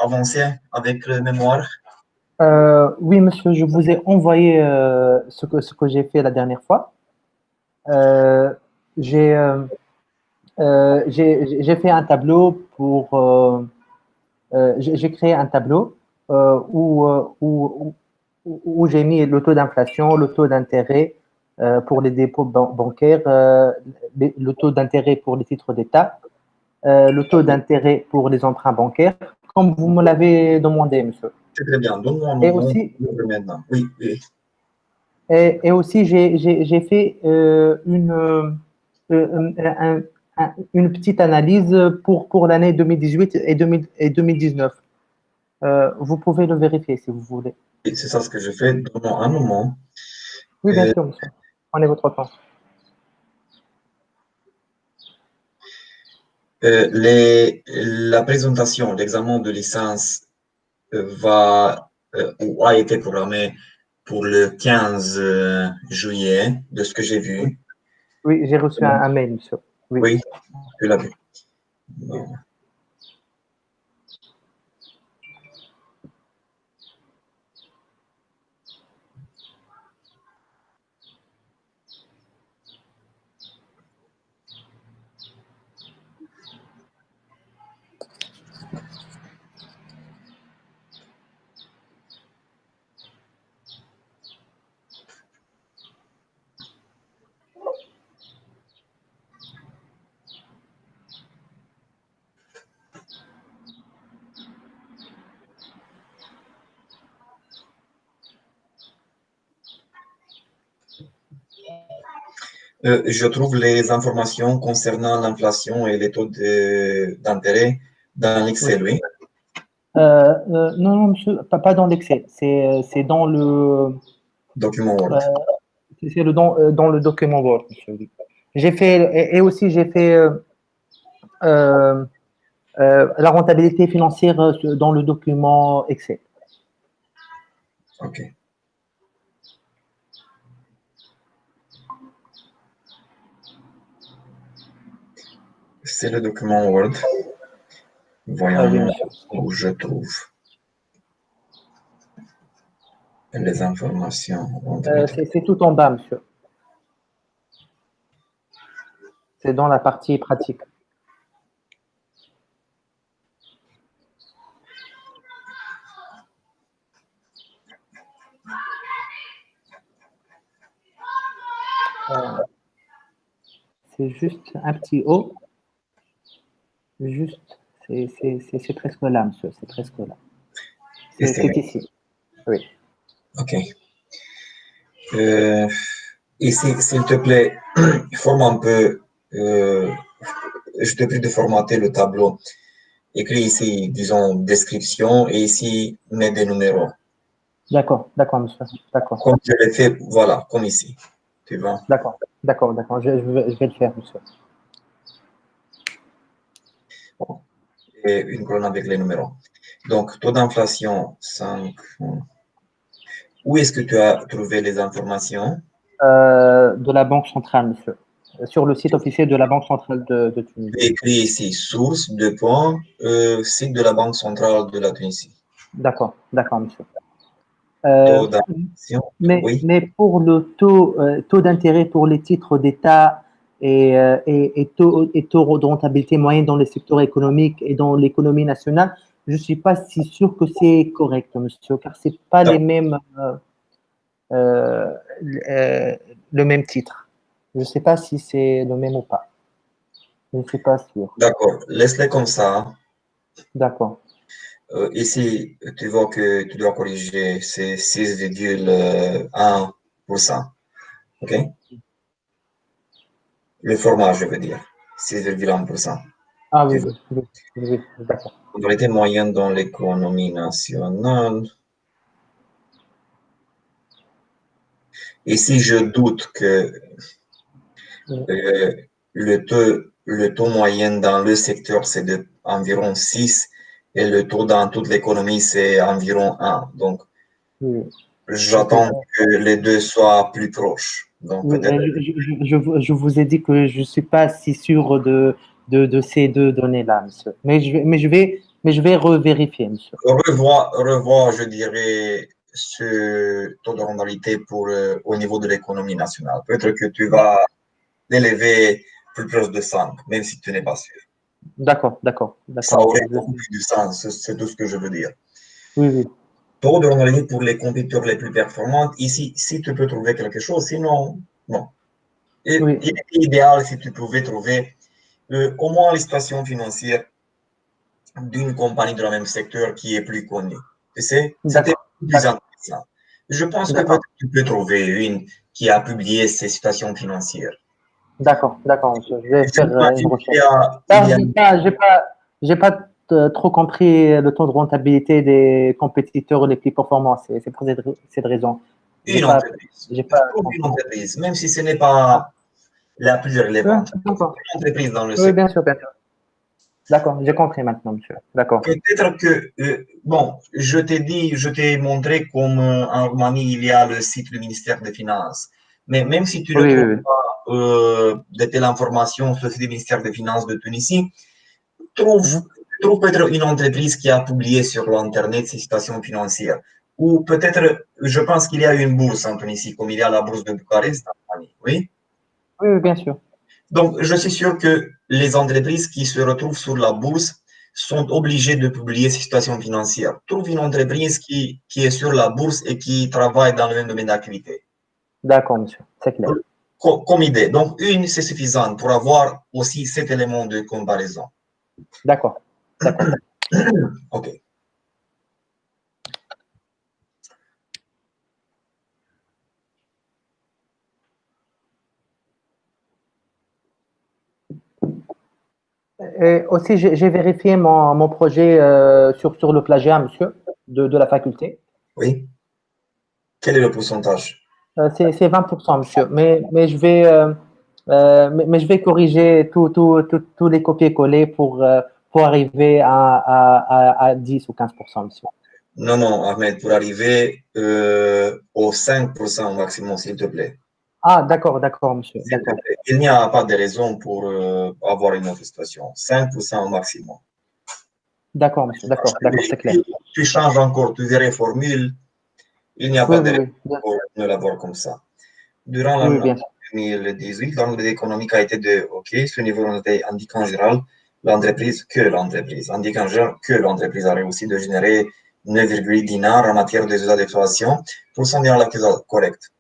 avancer avec le mémoire? Oui, monsieur, je vous ai envoyé ce que j'ai fait la dernière fois. Euh, j'ai j'ai fait un tableau j'ai créé un tableau où j'ai mis le taux d'inflation, le taux d'intérêt pour les dépôts bancaires, le taux d'intérêt pour les titres d'État, le taux d'intérêt pour les emprunts bancaires, comme vous me l'avez demandé, monsieur. C'est très bien. Donne-moi un Et moment aussi, maintenant. Oui, oui. et aussi j'ai fait une petite analyse pour l'année 2018 et 2019. Vous pouvez le vérifier si vous voulez. C'est ça ce que je fais. Donne-moi un moment. Oui, bien Euh, sûr, monsieur. Prenez votre temps. la présentation, l'examen de licence va ou a été programmé pour le 15 juillet, de ce que j'ai Oui, vu. oui, j'ai reçu un mail, monsieur. Oui. Oui, tu l'as vu. Je trouve les informations concernant l'inflation et les taux d'intérêt dans Oui. l'Excel, oui. Non, non, monsieur, pas dans l'Excel. C'est dans Document Word. euh, dans le document Word, monsieur. Oui. J'ai fait, et aussi j'ai fait euh, la rentabilité financière dans le document Excel. OK. C'est le document Word. Oui, Voyons monsieur. où je trouve les informations. C'est tout en bas, monsieur. C'est dans la partie pratique. C'est juste un petit O. Juste, c'est presque là, monsieur. C'est presque là. Et C'est ici. Oui. OK. Ici, s'il te plaît, forme un peu. Je te prie de formater le tableau. Écris ici, disons, description et ici, mets des numéros. D'accord, monsieur. D'accord, Comme je l'ai fait, voilà, comme ici. Tu vois? d'accord. Je vais le faire, monsieur. Et une colonne avec les numéros. Donc, taux d'inflation, 5. Où est-ce que tu as trouvé les informations? De la Banque centrale, monsieur. Sur le site officiel de la Banque centrale de Tu Tunisie. écris ici, source, deux points, site de la Banque centrale de la Tunisie. D'accord, monsieur. Euh, Taux d'inflation, oui. mais pour le taux d'intérêt pour les titres d'État et taux de rentabilité moyenne dans les secteurs économiques et dans l'économie nationale, je ne suis pas si sûr que c'est correct, monsieur, car ce n'est pas les mêmes, euh, euh, le même titre. Je ne sais pas si c'est le même ou pas. Je ne suis pas sûr. D'accord, laisse-les comme ça. D'accord. Ici, tu vois que tu dois corriger, c'est 6,1%. OK? Le format, je veux dire, 6,1%. Ah Tu oui, vois? d'accord. Rentabilité moyenne dans l'économie nationale. Ici, je doute que euh, le taux moyen dans le secteur, c'est de environ 6 et le taux dans toute l'économie, c'est environ 1. Donc, Oui, j'attends que les deux soient plus proches. Donc, oui, peut-être. je vous ai dit que je ne suis pas si sûr de ces deux données-là, monsieur. Mais mais je vais revérifier, monsieur. Revoir, je dirais, ce taux de rentabilité au niveau de l'économie nationale. Peut-être que tu vas l'élever plus proche de 5, même si tu n'es pas sûr. D'accord, d'accord, Ça d'accord, aurait monsieur. beaucoup plus de sens, c'est tout ce que je veux dire. Oui, oui, Taux de rentabilité pour les compétiteurs les plus performantes, ici, si tu peux trouver quelque chose, sinon, non. Et oui, il est idéal si tu pouvais trouver au moins les situations financières d'une compagnie de la même secteur qui est plus connue. Tu sais, c'était d'accord, plus intéressant. Je pense que d'accord, peut-être tu peux trouver une qui a publié ses situations financières. d'accord, d'accord, monsieur. Je vais Je faire une m'imagine recherche. il Car y a j'ai pas trop compris le taux de rentabilité des compétiteurs les plus performants. C'est pour cette raison. une entreprise. J'ai Je pas trouve une compris. entreprise, même si ce n'est Ah, pas la plus oui, relevante. d'accord. Une entreprise dans le Oui, secteur. bien sûr, bien sûr. D'accord, j'ai compris maintenant, monsieur. D'accord. Peut-être que, bon, je t'ai montré comme en Roumanie, il y a le site du ministère des Finances. Mais même si tu ne Oui, oui, trouves oui. pas de telles informations sur le site du ministère des Finances de Tunisie, trouve, Mhm. trouve peut-être une entreprise qui a publié sur l'Internet ses situations financières. Ou peut-être, je pense qu'il y a une bourse en Tunisie, comme il y a la bourse de Bucarest en Roumanie. Oui. Oui, oui, bien sûr. Donc, je suis sûr que les entreprises qui se retrouvent sur la bourse sont obligées de publier ces situations financières. Trouve une entreprise qui est sur la bourse et qui travaille dans le même domaine d'activité. D'accord, monsieur. C'est clair. Comme idée. Donc, une, c'est suffisant pour avoir aussi cet élément de comparaison. D'accord. D'accord. OK. Et aussi, j'ai vérifié mon projet sur le plagiat, monsieur, de la faculté. Oui. Quel est le pourcentage? C'est 20%, monsieur. Mais je vais corriger tous les copier-coller pour arriver à 10 ou 15%, monsieur. Non, non, Ahmed, pour arriver au 5% au maximum, s'il te plaît. Ah, d'accord, d'accord, monsieur. S'il te D'accord. plaît. Il n'y a pas de raison pour avoir une autre situation. 5% au maximum. D'accord, monsieur. D'accord, d'accord, c'est clair. Tu changes encore, tu verrais formule, il n'y a Oui, pas de oui, raison oui. Bien pour sûr. ne l'avoir comme ça. Durant Oui, oui, l'année bien sûr. 2018, l'angle économique a été de OK, ce niveau indique en général l'entreprise, indique en général que l'entreprise a réussi de générer 9,8 dinars en matière de résultats d'exploitation pour son dinar correct.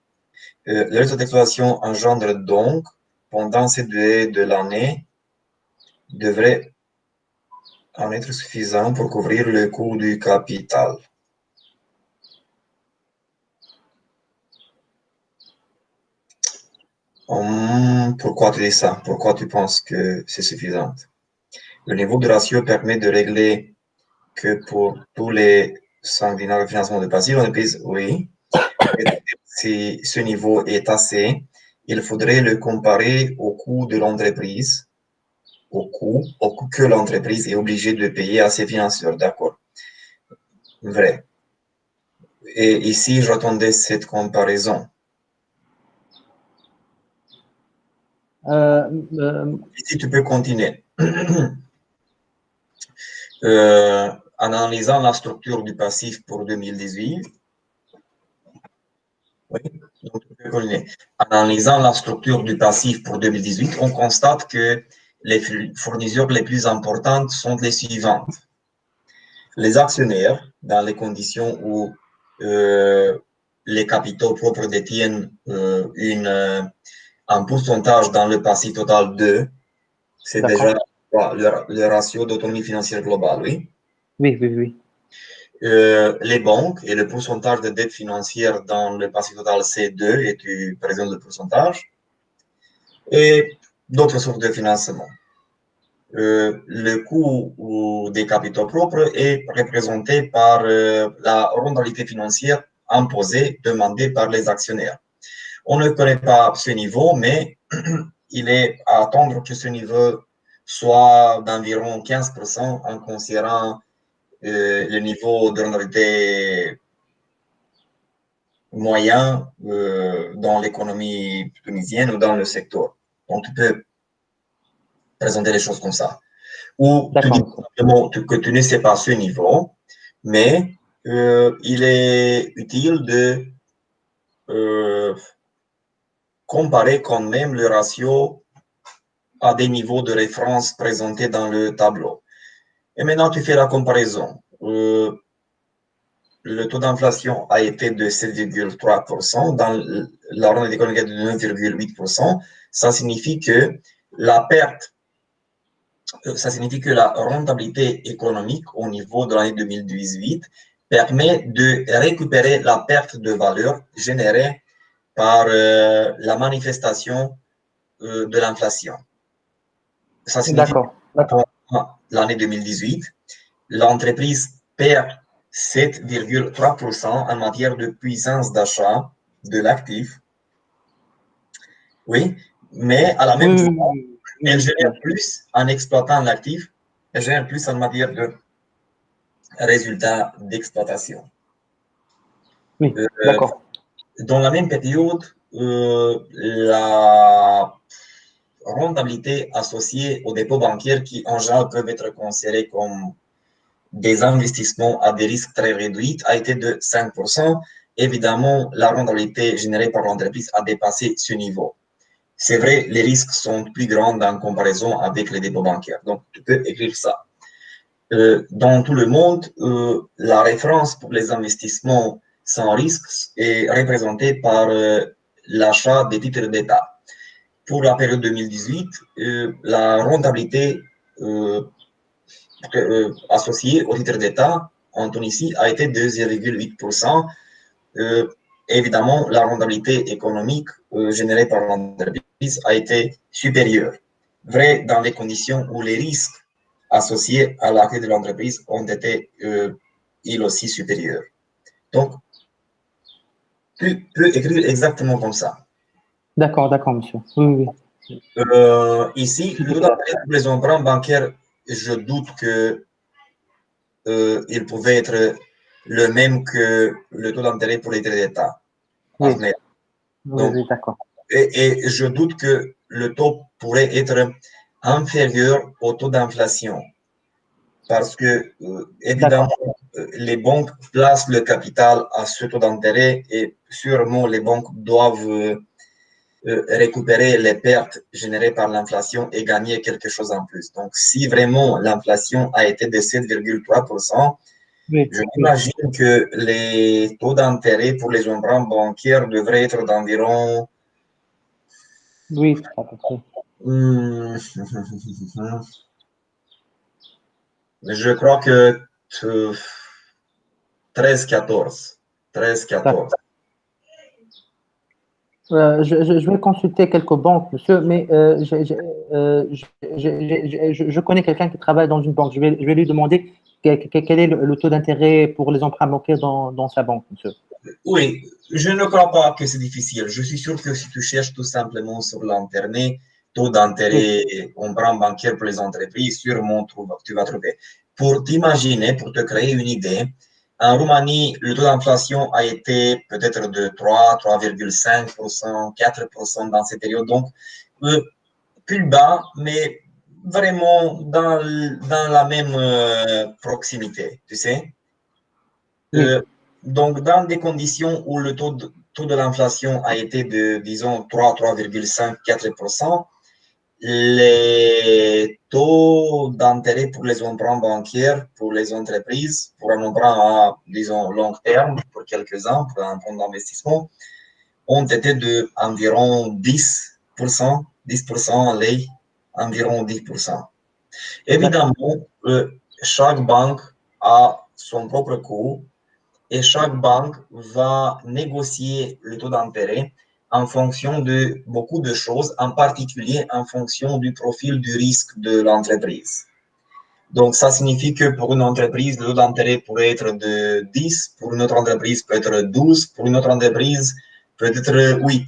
Le résultat d'exploitation engendre donc, pendant cette durée de l'année, devrait en être suffisant pour couvrir le coût du capital. Pourquoi tu dis ça? Pourquoi tu penses que c'est suffisant? Le niveau de ratio permet de régler que pour tous les 5 dinars de financement de passif, l'entreprise, oui. Si ce niveau est assez, il faudrait le comparer au coût de l'entreprise, au coût que l'entreprise est obligée de payer à ses financeurs. D'accord. Vrai. Et ici, j'attendais cette comparaison. Euh, euh, Ici, tu peux continuer. Analysant la structure du passif pour 2018, oui, donc tu peux continuer. Analysant la structure du passif pour 2018, on constate que les fournisseurs les plus importantes sont les suivantes. Les actionnaires, dans les conditions où les capitaux propres détiennent un pourcentage dans le passif total de, c'est déjà d'accord. le ratio d'autonomie financière globale, oui. Oui, oui, oui. Les banques et le pourcentage de dette financière dans le passif total C2 et tu présentes le pourcentage et d'autres sources de financement. Le coût des capitaux propres est représenté par la rentabilité financière imposée, demandée par les actionnaires. On ne connaît pas ce niveau, mais il est à attendre que ce niveau soit d'environ 15% en considérant le niveau de rentabilité moyen dans l'économie tunisienne ou dans le secteur. Donc, tu peux présenter les choses comme ça. Ou tu dis D'accord. simplement que tu ne sais pas ce niveau, mais il est utile de comparer quand même le ratio à des niveaux de référence présentés dans le tableau. Et maintenant, tu fais la comparaison. Le taux d'inflation a été de 7,3%, dans la ronde économique de 9,8%. Ça signifie que la perte, ça signifie que la rentabilité économique au niveau de l'année 2018 permet de récupérer la perte de valeur générée par la manifestation de l'inflation. Ça signifie que D'accord. pendant l'année 2018, l'entreprise perd 7,3% en matière de puissance d'achat de l'actif. Oui, mais à la même Oui, fois, elle oui, génère plus en exploitant l'actif, elle génère plus en matière de résultats d'exploitation. oui, Euh, d'accord. dans la même période, la rentabilité associée aux dépôts bancaires qui, en général, peuvent être considérés comme des investissements à des risques très réduits a été de 5%. Évidemment, la rentabilité générée par l'entreprise a dépassé ce niveau. C'est vrai, les risques sont plus grands en comparaison avec les dépôts bancaires. Donc, tu peux écrire ça. Dans tout le monde, la référence pour les investissements sans risque est représentée par l'achat des titres d'État. Pour la période 2018, la rentabilité associée aux titres d'État en Tunisie a été de 0,8%. Évidemment, la rentabilité économique générée par l'entreprise a été supérieure. Vrai dans les conditions où les risques associés à l'activité de l'entreprise ont été ils aussi supérieurs. Donc, tu peux écrire exactement comme ça. D'accord, monsieur. Oui. Ici, C'est le taux clair. d'intérêt pour les emprunts bancaires, je doute que il pouvait être le même que le taux d'intérêt pour les traités d'État. Oui, Donc, d'accord. et je doute que le taux pourrait être inférieur au taux d'inflation parce que, évidemment, D'accord. les banques placent le capital à ce taux d'intérêt et sûrement les banques doivent récupérer les pertes générées par l'inflation et gagner quelque chose en plus. Donc, si vraiment l'inflation a été de 7,3%, Oui, je m'imagine que les taux d'intérêt pour les emprunts bancaires devraient être d'environ oui, à peu près. je crois que 13-14. 13-14. Je vais consulter quelques banques, monsieur, mais je connais quelqu'un qui travaille dans une banque. Je vais lui demander quel est le taux d'intérêt pour les emprunts bancaires dans sa banque, monsieur. Oui, je ne crois pas que c'est difficile. Je suis sûr que si tu cherches tout simplement sur l'Internet, taux Oui, d'intérêt, emprunt bancaire pour les entreprises, sûrement tu vas trouver. Pour t'imaginer, pour te créer une idée, en Roumanie, le taux d'inflation a été peut-être de 3, 3,5%, 4% dans cette période. Donc, plus bas, mais vraiment dans la même proximité, tu sais. oui, Euh, donc, dans des conditions où le taux de l'inflation a été de, disons, 3, 3,5, 4%, les taux d'intérêt pour les emprunts bancaires, pour les entreprises, pour un emprunt à, disons, long terme, pour quelques ans, pour un fonds d'investissement, ont été de environ 10%, 10% en lait, environ 10%. d'accord, Évidemment, chaque banque a son propre coût et chaque banque va négocier le taux d'intérêt en fonction de beaucoup de choses, en particulier en fonction du profil du risque de l'entreprise. Donc, ça signifie que pour une entreprise, le taux d'intérêt pourrait être de 10, pour une autre entreprise peut être 12, pour une autre entreprise peut être 8,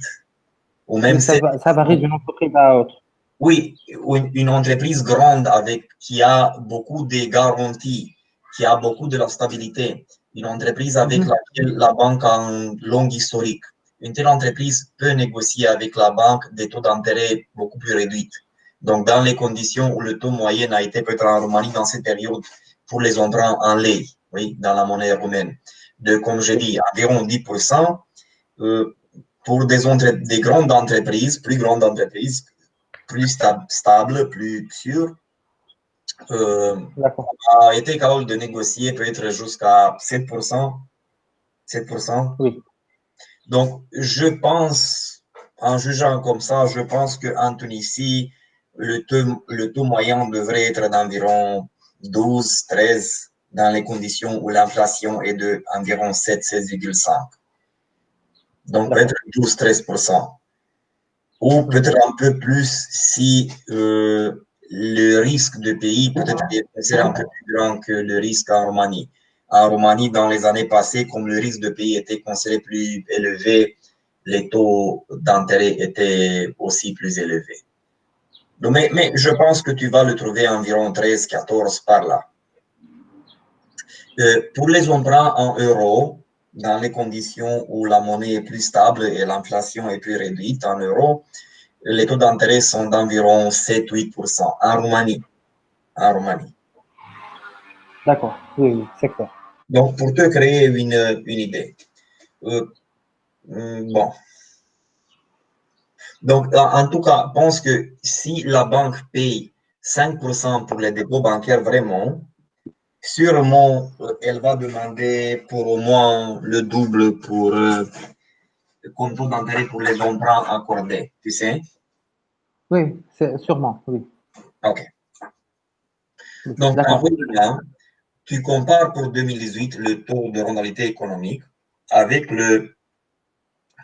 ou même oui, 7. ça varie d'une entreprise à l'autre. Oui, une entreprise grande avec qui a beaucoup de garanties, qui a beaucoup de la stabilité, une entreprise avec Mhm. laquelle la banque a un long historique. Une telle entreprise peut négocier avec la banque des taux d'intérêt beaucoup plus réduits. Donc, dans les conditions où le taux moyen a été peut-être en Roumanie dans cette période pour les emprunts en lei, oui, dans la monnaie roumaine, de, comme je dis, environ 10%, pour des grandes entreprises, plus grandes entreprises, plus stables, plus sûres, a été capable de négocier peut-être jusqu'à 7%. 7%. Oui. Donc, je pense, en jugeant comme ça, je pense qu'en Tunisie, le taux moyen devrait être d'environ 12, 13 dans les conditions où l'inflation est d'environ 7, 16,5. Donc, peut-être 12, 13%. Ou peut-être un peu plus si le risque de pays peut-être est un peu plus grand que le risque en Roumanie. En Roumanie, dans les années passées, comme le risque de pays était considéré plus élevé, les taux d'intérêt étaient aussi plus élevés. Donc, mais je pense que tu vas le trouver environ 13, 14 par là. Pour les emprunts en euros, dans les conditions où la monnaie est plus stable et l'inflation est plus réduite en euros, les taux d'intérêt sont d'environ 7-8% en Roumanie. En Roumanie. D'accord, oui, oui, c'est clair. Donc, pour te créer une idée. Bon. Donc, en tout cas, pense que si la banque paye 5% pour les dépôts bancaires vraiment, sûrement, elle va demander pour au moins le double pour le taux d'intérêt pour les emprunts accordés, tu sais? Oui, sûrement, oui. OK. Donc, en revenant, tu compares pour 2018 le taux de rentabilité économique avec le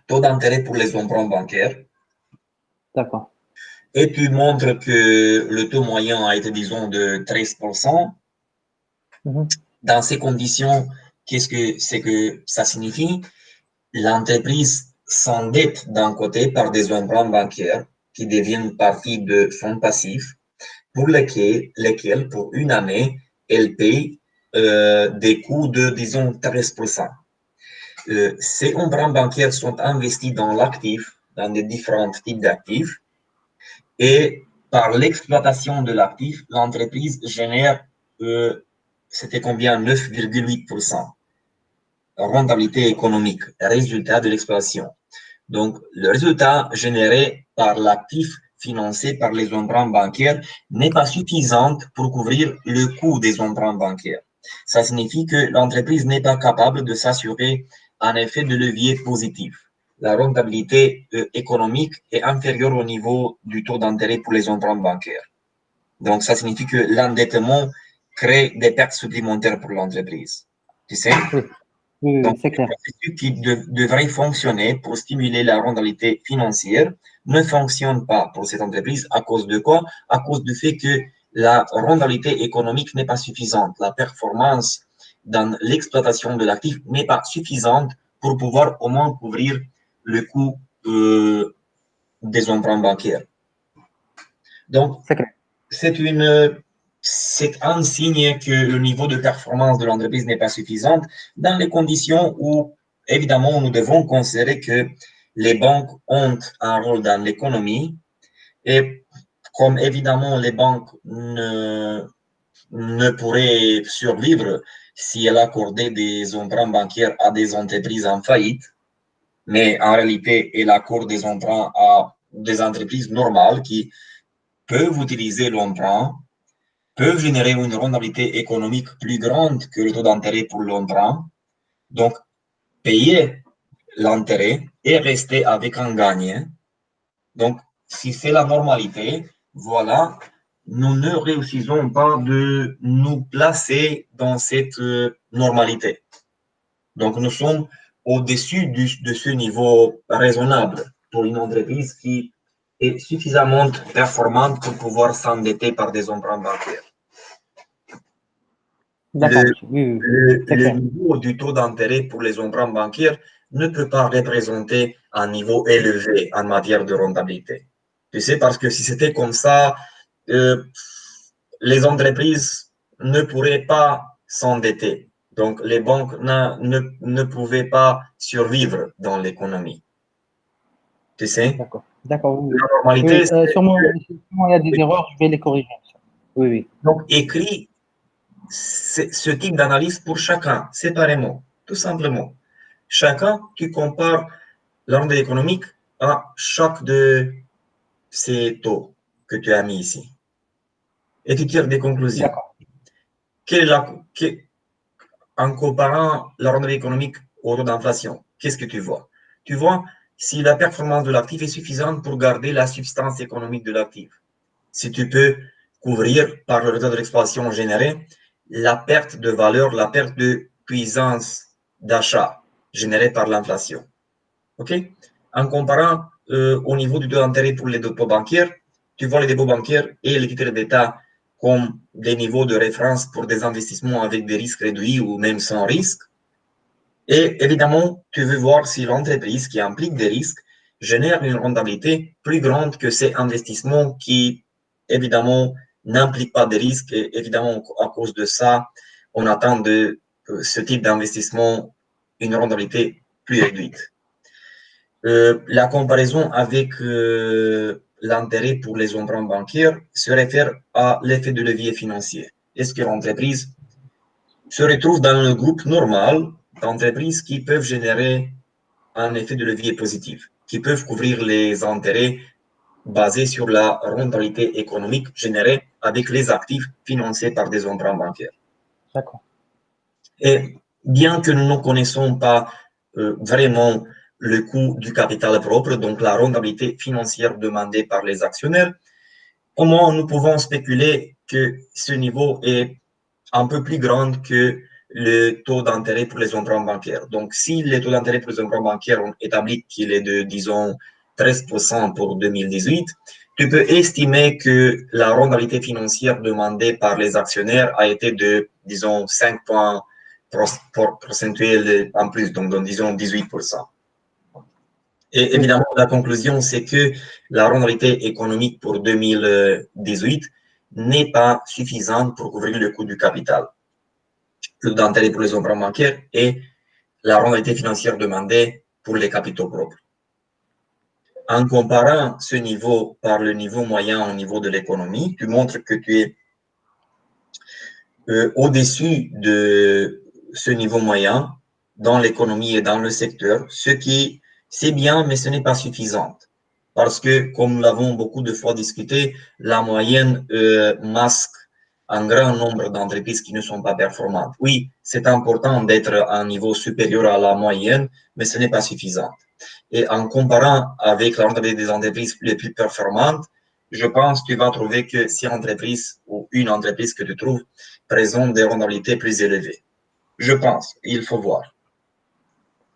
taux d'intérêt pour les emprunts bancaires. D'accord. Et tu montres que le taux moyen a été, disons, de 13%. Dans ces conditions, qu'est-ce que c'est que ça signifie? L'entreprise s'endette d'un côté par des emprunts bancaires qui deviennent partie de fonds passifs pour lesquels pour une année, elle paye des coûts de, disons, 13%. Ces emprunts bancaires sont investis dans l'actif, dans des différents types d'actifs, et par l'exploitation de l'actif, l'entreprise génère, c'était combien? 9,8% rentabilité économique, résultat de l'exploitation. Donc, le résultat généré par l'actif financé par les emprunts bancaires n'est pas suffisant pour couvrir le coût des emprunts bancaires. Ça signifie que l'entreprise n'est pas capable de s'assurer un effet de levier positif. La rentabilité économique est inférieure au niveau du taux d'intérêt pour les emprunts bancaires. Donc, ça signifie que l'endettement crée des pertes supplémentaires pour l'entreprise. Tu sais? Oui, Donc, c'est clair. le processus qui devrait fonctionner pour stimuler la rentabilité financière ne fonctionne pas pour cette entreprise. À cause de quoi? À cause du fait que la rentabilité économique n'est pas suffisante. La performance dans l'exploitation de l'actif n'est pas suffisante pour pouvoir au moins couvrir le coût des emprunts bancaires. Donc, c'est un signe que le niveau de performance de l'entreprise n'est pas suffisant dans les conditions où, évidemment, nous devons considérer que les banques ont un rôle dans l'économie et comme évidemment les banques ne pourraient survivre si elles accordaient des emprunts bancaires à des entreprises en faillite, mais en réalité, elles accordent des emprunts à des entreprises normales qui peuvent utiliser l'emprunt, peuvent générer une rentabilité économique plus grande que le taux d'intérêt pour l'emprunt, donc payer l'intérêt et rester avec un gagnant. Donc, si c'est la normalité, voilà, nous ne réussissons pas de nous placer dans cette normalité. Donc, nous sommes au-dessus de ce niveau raisonnable pour une entreprise qui est suffisamment performante pour pouvoir s'endetter par des emprunts bancaires. Le niveau du taux d'intérêt pour les emprunts bancaires ne peut pas représenter un niveau élevé en matière de rentabilité. Tu sais, parce que si c'était comme ça, les entreprises ne pourraient pas s'endetter. Donc, les banques ne pouvaient pas survivre dans l'économie. Tu sais? D'accord, oui, La oui. normalité, Oui, c'est sûrement, sûrement, il y a des erreurs, je vais les corriger. Oui, oui. donc écrit ce type d'analyse pour chacun, séparément, tout simplement. Chacun, tu compares la rentabilité économique à chaque de ces taux que tu as mis ici. Et tu tires des conclusions. D'accord. Quelle est en comparant la rentabilité économique au taux d'inflation, qu'est-ce que tu vois? Tu vois si la performance de l'actif est suffisante pour garder la substance économique de l'actif. Si tu peux couvrir par le résultat de l'exploitation générée la perte de valeur, la perte de puissance d'achat générée par l'inflation. OK? En comparant au niveau du taux d'intérêt pour les dépôts bancaires, tu vois les dépôts bancaires et les titres d'État comme des niveaux de référence pour des investissements avec des risques réduits ou même sans risque. Et évidemment, tu veux voir si l'entreprise qui implique des risques génère une rentabilité plus grande que ces investissements qui, évidemment, n'impliquent pas de risques. Et évidemment, à cause de ça, on attend de ce type d'investissement une rentabilité plus réduite. La comparaison avec l'intérêt pour les emprunts bancaires se réfère à l'effet de levier financier. Est-ce que l'entreprise se retrouve dans le groupe normal d'entreprises qui peuvent générer un effet de levier positif, qui peuvent couvrir les intérêts basés sur la rentabilité économique générée avec les actifs financés par des emprunts bancaires. D'accord. Et bien que nous ne connaissons pas vraiment le coût du capital propre, donc la rentabilité financière demandée par les actionnaires, au moins nous pouvons spéculer que ce niveau est un peu plus grand que le taux d'intérêt pour les emprunts bancaires. Donc, si le taux d'intérêt pour les emprunts bancaires ont établi qu'il est de, disons, 13% pour 2018, tu peux estimer que la rentabilité financière demandée par les actionnaires a été de, disons, 5 points procentuels en plus, donc disons 18%. Et Oui, évidemment, la conclusion, c'est que la rentabilité économique pour 2018 n'est pas suffisante pour couvrir le coût du capital, le taux d'intérêt pour les emprunts bancaires et la rentabilité financière demandée pour les capitaux propres. En comparant ce niveau par le niveau moyen au niveau de l'économie, tu montres que tu es au-dessus de ce niveau moyen dans l'économie et dans le secteur, ce qui c'est bien, mais ce n'est pas suffisant. Parce que, comme nous l'avons beaucoup de fois discuté, la moyenne masque un grand nombre d'entreprises qui ne sont pas performantes. Oui, c'est important d'être à un niveau supérieur à la moyenne, mais ce n'est pas suffisant. Et en comparant avec la rentabilité des entreprises les plus performantes, je pense que tu vas trouver que si entreprise ou une entreprise que tu trouves présente des rentabilités plus élevées. Je pense, il faut voir.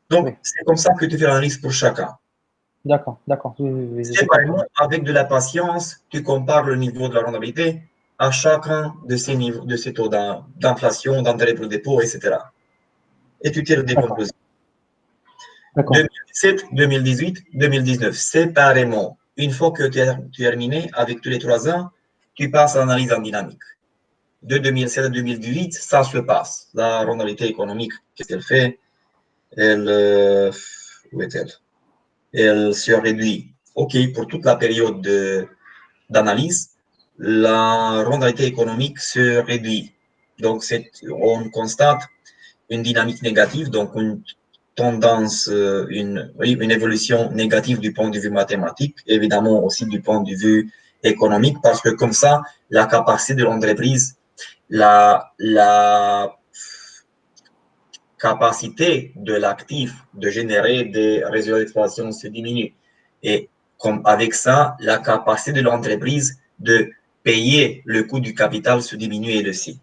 Donc, oui. c'est comme ça que tu fais l'analyse pour chacun. D'accord, d'accord. Oui, oui, oui, j'ai compris. Séparément, avec de la patience, tu compares le niveau de la rentabilité à chacun de ces niveaux, de ces taux d'inflation, d'intérêt pour le dépôt, etc. Et tu tires des D'accord, conclusions. d'accord. 2017, 2018, 2019, séparément. Une fois que tu as terminé avec tous les 3 ans, tu passes à l'analyse en dynamique. De 2007 à 2018, ça se passe. La rentabilité économique, qu'est-ce qu'elle fait? Elle, où est-elle? Elle se réduit. OK, pour toute la période d'analyse, la rentabilité économique se réduit. Donc, on constate une dynamique négative, donc une tendance, une évolution négative du point de vue mathématique, évidemment aussi du point de vue économique, parce que comme ça, la capacité de l'entreprise, la capacité de l'actif de générer des résultats d'exploitation se diminue. Et comme avec ça, la capacité de l'entreprise de payer le coût du capital se diminue elle aussi.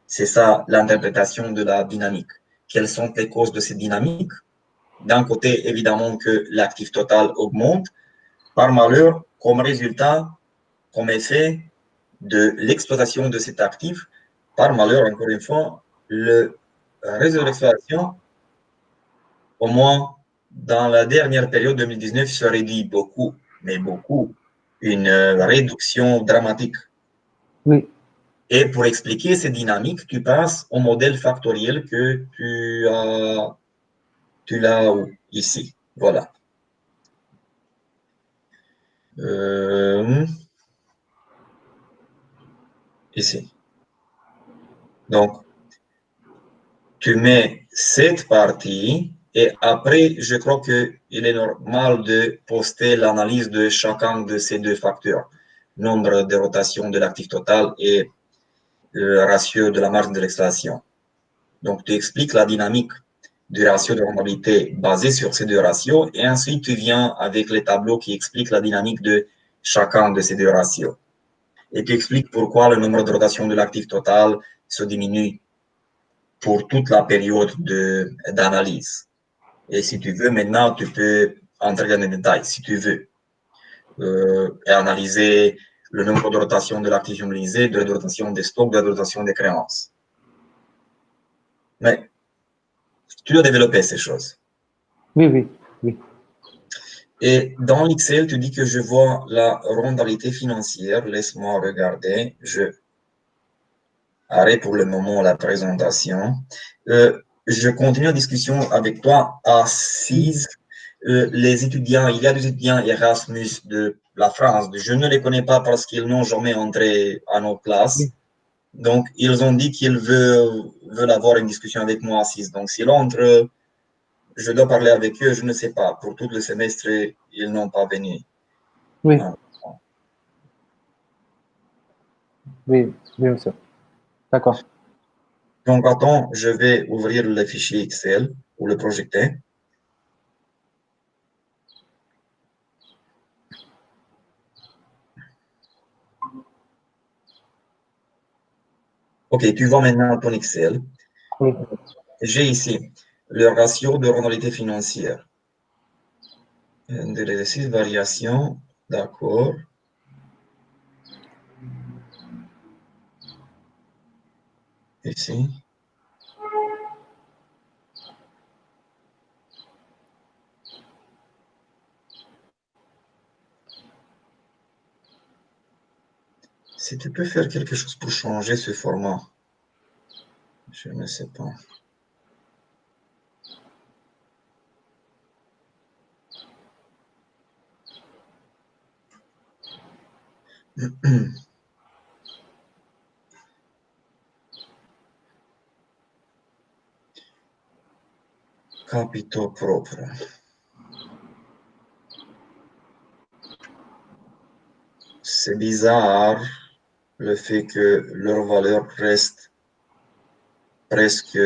C'est ça l'interprétation de la dynamique. Quelles sont les causes de cette dynamique? D'un côté, évidemment que l'actif total augmente. Par malheur, comme résultat, comme effet de l'exploitation de cet actif, par malheur, encore une fois, le réseau d'exploitation, au moins dans la dernière période 2019, se réduit beaucoup, mais beaucoup. Une réduction dramatique. Oui, Et pour expliquer ces dynamiques, tu passes au modèle factoriel que tu l'as ici. Voilà. Ici. Donc, tu mets cette partie et après, je crois qu'il est normal de poster l'analyse de chacun de ces deux facteurs, nombre de rotation de l'actif total et le ratio de la marge de l'extraction. Donc, tu expliques la dynamique du ratio de rentabilité basé sur ces deux ratios et ensuite tu viens avec les tableaux qui expliquent la dynamique de chacun de ces deux ratios. Et tu expliques pourquoi le nombre de rotation de l'actif total se diminue pour toute la période d'analyse. Et si tu veux, maintenant, tu peux entrer dans les détails, si tu veux, et analyser le nombre de rotations de l'actif immobilisé, de la rotation des stocks, de la rotation des créances. Mais tu dois développer ces choses. Oui, oui, oui. Et dans l'Excel, tu dis que je vois la rentabilité financière. Laisse-moi regarder. Je arrête pour le moment la présentation. Je continue la discussion avec toi assise. Les étudiants, il y a des étudiants Erasmus de la France. Je ne les connais pas parce qu'ils n'ont jamais entré à nos classes. Oui. Donc, ils ont dit qu'ils veulent avoir une discussion avec moi assise. Donc, s'ils entrent, je dois parler avec eux, je ne sais pas. Pour tout le semestre, ils n'ont pas venu. Oui, Ah. oui, oui, monsieur. D'accord. Donc, attends, je vais ouvrir le fichier Excel ou le projeter. OK, tu vois maintenant ton Excel. Oui, J'ai ici le ratio de rentabilité financière. De l'exercice variation, d'accord. Ici. Si tu peux faire quelque chose pour changer ce format, je ne sais pas. Capitaux propres. C'est bizarre le fait que leur valeur reste presque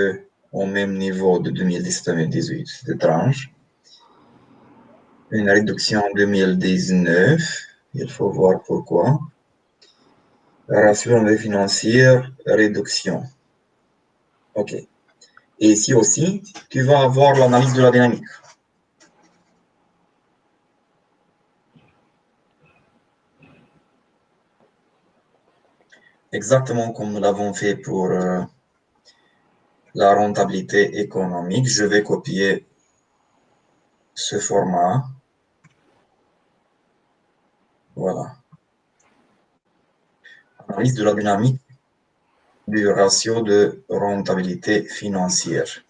au même niveau de 2017-2018. C'est étrange. Une réduction en 2019. Il faut voir pourquoi. Ratio financière, réduction. OK. Et ici aussi, tu vas avoir l'analyse de la dynamique. Exactement comme nous l'avons fait pour la rentabilité économique. Je vais copier ce format. Voilà. Analyse de la dynamique du ratio de rentabilité financière.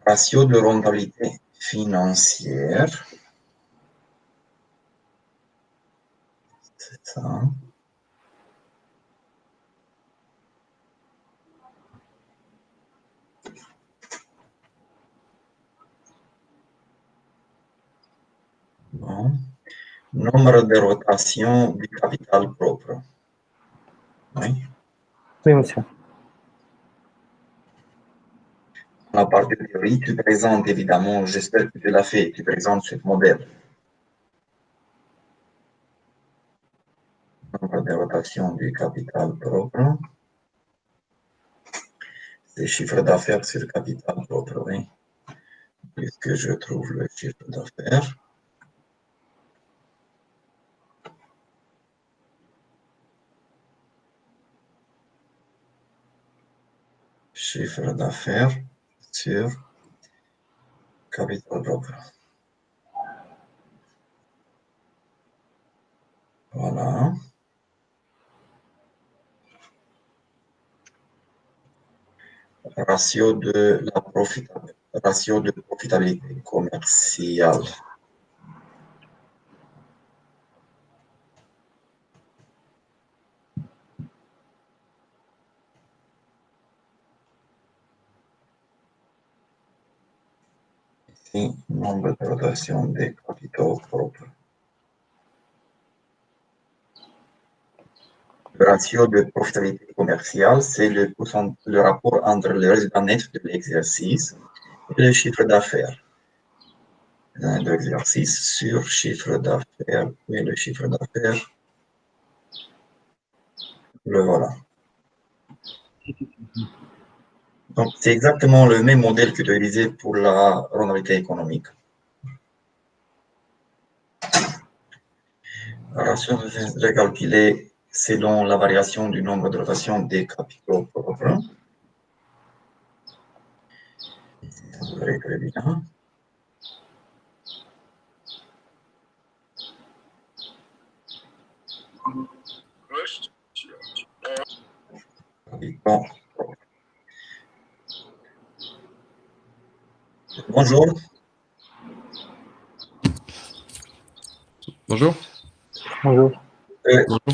Ratio de rentabilité financière. C'est ça. Bon. Nombre de rotation du capital propre. Oui. oui, monsieur. La partie théorie, tu présentes évidemment, j'espère que tu l'as fait, tu présentes ce modèle. Nombre de rotation du capital propre. C'est chiffre d'affaires sur le capital propre, oui. Puisque je trouve le chiffre d'affaires. chiffre d'affaires sur capital propre. Voilà. Ratio de profitabilité commerciale. Ici, nombre de rotation des capitaux propres. Le ratio de profitabilité commerciale, c'est le rapport entre le résultat net de l'exercice et le chiffre d'affaires. De l'exercice sur chiffre d'affaires. Et le chiffre d'affaires, le voilà. Donc, c'est exactement le même modèle qu'utilisé pour la rentabilité économique. La ration est recalculée selon la variation du nombre de rotations des capitaux propres. Très bien. Bon. Bonjour. Bonjour. Bonjour.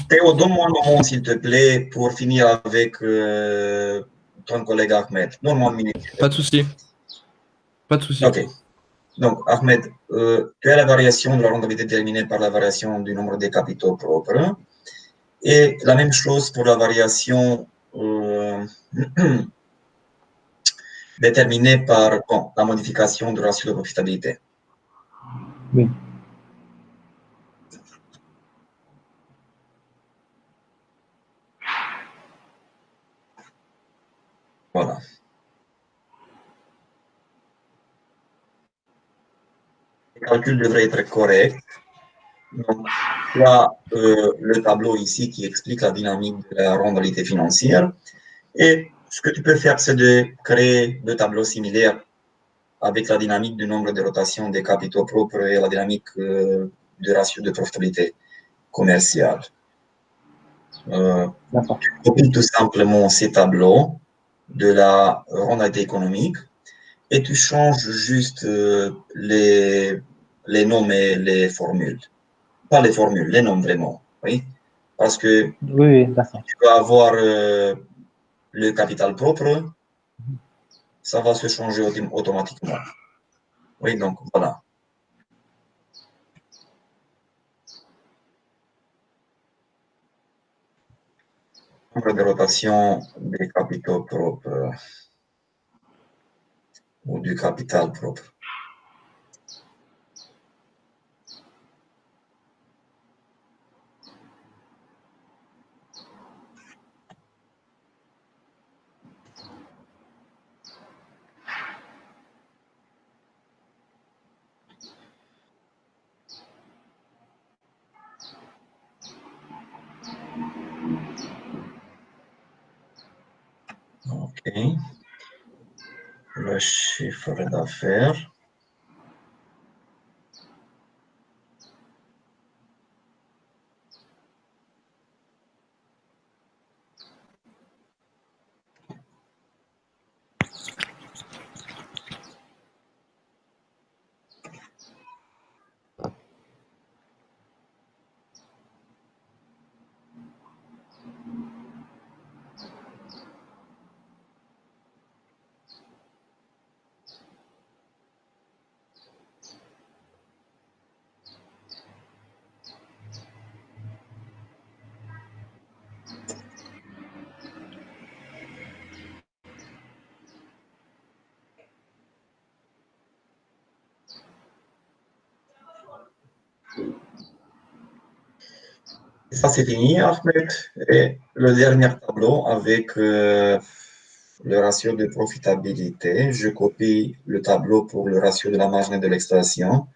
Théo, donne-moi un moment, s'il te plaît, pour finir avec ton collègue Ahmed. Donne-moi une minute. Pas de souci. Pas de souci. OK. Donc, Ahmed, tu as la variation de la rentabilité déterminée par la variation du nombre des capitaux propres. Et la même chose pour la variation déterminée par la modification du ratio de profitabilité. Oui. Voilà. Le calcul devrait être correct. Donc, tu as le tableau ici qui explique la dynamique de la rentabilité financière. Et ce que tu peux faire, c'est de créer deux tableaux similaires avec la dynamique du nombre de rotations des capitaux propres et la dynamique du ratio de profitabilité commerciale. Tu copies tout simplement ces tableaux de la rentabilité économique et tu changes juste les noms et les formules. Pas les formules, les noms vraiment. Oui? Parce que Oui, d'accord. tu vas avoir le capital propre, ça va se changer automatiquement. Oui, donc voilà. Nombre de rotation des capitaux propres ou du capital propre. OK. Le chiffre d'affaires. Ça, c'est fini, Ahmed. Et le dernier tableau avec le ratio de profitabilité. Je copie le tableau pour le ratio de la marge nette de l'exploitation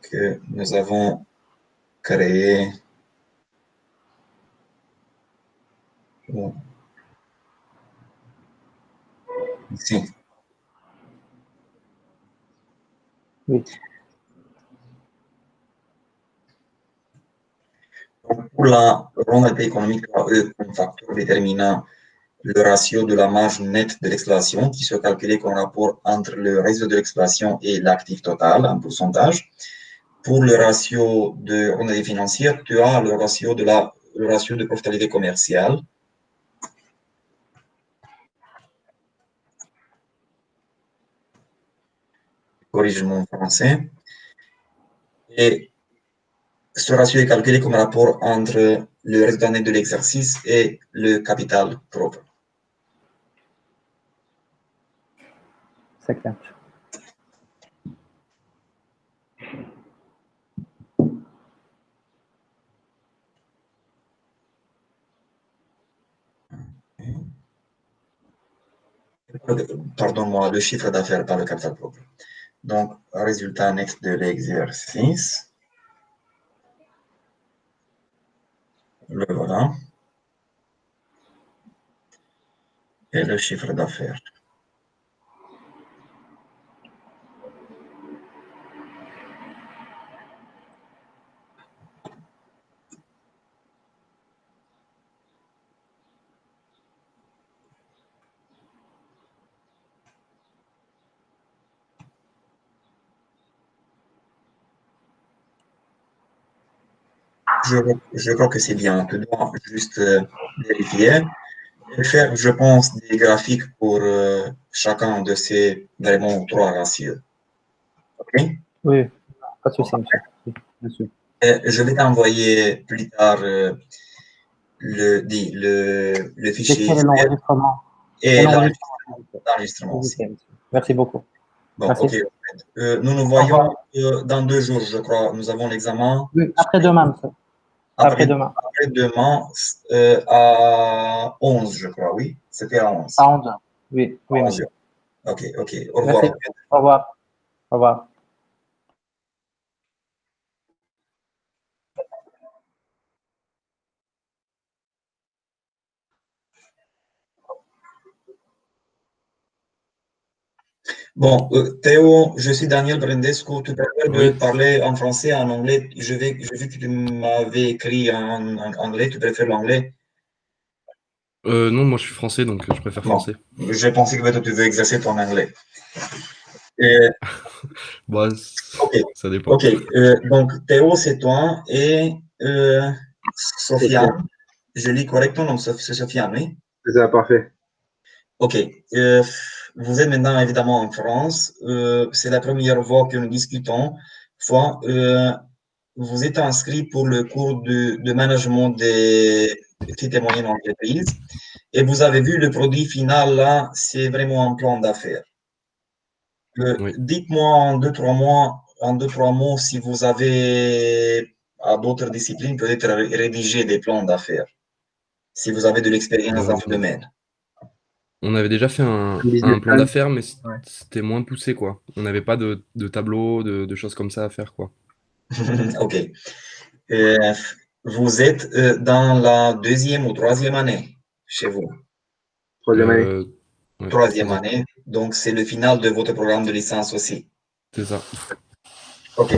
que nous avons créé. ici. Oui. Pour la rentabilité économique AE comme facteur déterminant le ratio de la marge nette de l'exploitation qui se calculait comme rapport entre le réseau de l'exploitation et l'actif total en pourcentage. Pour le ratio de rentabilité financière, tu as le ratio de profitabilité commerciale. Corrige mon français. Et ce ratio est calculé comme rapport entre le résultat net de l'exercice et le capital propre. C'est clair. Pardon-moi, le chiffre d'affaires, pas le capital propre. Donc, résultat net de l'exercice. Le voilà. Et le chiffre d'affaires. Je crois que c'est bien. Tu dois juste vérifier et faire, je pense, des graphiques pour chacun de ces vraiment trois ratios. OK? Oui, pas de souci, monsieur. Oui, bien sûr. Et je vais t'envoyer plus tard le fichier J'écris Excel l'enregistrement. et L'enregistrement. l'enregistrement Ok, aussi. monsieur. Merci beaucoup. Bon, Merci. OK. Nous nous Au voyons revoir. dans 2 jours, je crois. Nous avons l'examen. Oui, après-demain, monsieur. Après-demain. Après-demain à 11, je crois, oui. C'était à 11. À 11h. Oui, oui, 11 monsieur. heures. OK, OK. Au revoir. Merci. Au revoir. Au revoir. Bon, Théo, je suis Daniel Brendescu. Tu préfères de Oui. parler en français, en anglais? J'ai vu que tu m'avais écrit en anglais. Tu préfères l'anglais? Non, moi je suis français, donc je préfère Bon, français. j'ai pensé que peut-être tu veux exercer ton anglais. Et, Bah, OK, ça dépend. OK. Donc, Théo, c'est toi et Sofiane. Je lis correctement, donc c'est Sofiane, oui? C'est ça, parfait. OK. Vous êtes maintenant évidemment en France. C'est la première fois que nous discutons. Vous êtes inscrit pour le cours de management des petites et moyennes entreprises. Et vous avez vu le produit final là, c'est vraiment un plan d'affaires. Oui. Dites-moi en deux, trois mots, si vous avez à d'autres disciplines peut-être rédigé des plans d'affaires, si vous avez de l'expérience dans ce domaine. On avait déjà fait un business plan plan. d'affaires, mais Ouais. c'était moins poussé, quoi. On n'avait pas de tableau, de choses comme ça à faire, quoi. OK. Vous êtes dans la deuxième ou troisième année chez vous. Troisième année. Ouais, Troisième 3 ans. année, donc c'est le final de votre programme de licence aussi. C'est ça. OK.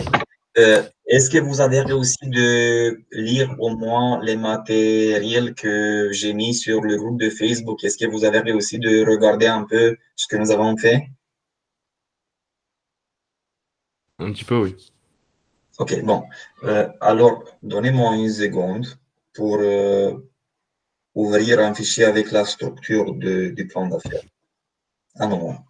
Est-ce que vous avez réussi de lire au moins les matériels que j'ai mis sur le groupe de Facebook? Est-ce que vous avez réussi de regarder un peu ce que nous avons fait? Un petit peu, oui. OK, bon. Alors, donnez-moi une seconde pour ouvrir un fichier avec la structure du plan d'affaires. Un moment.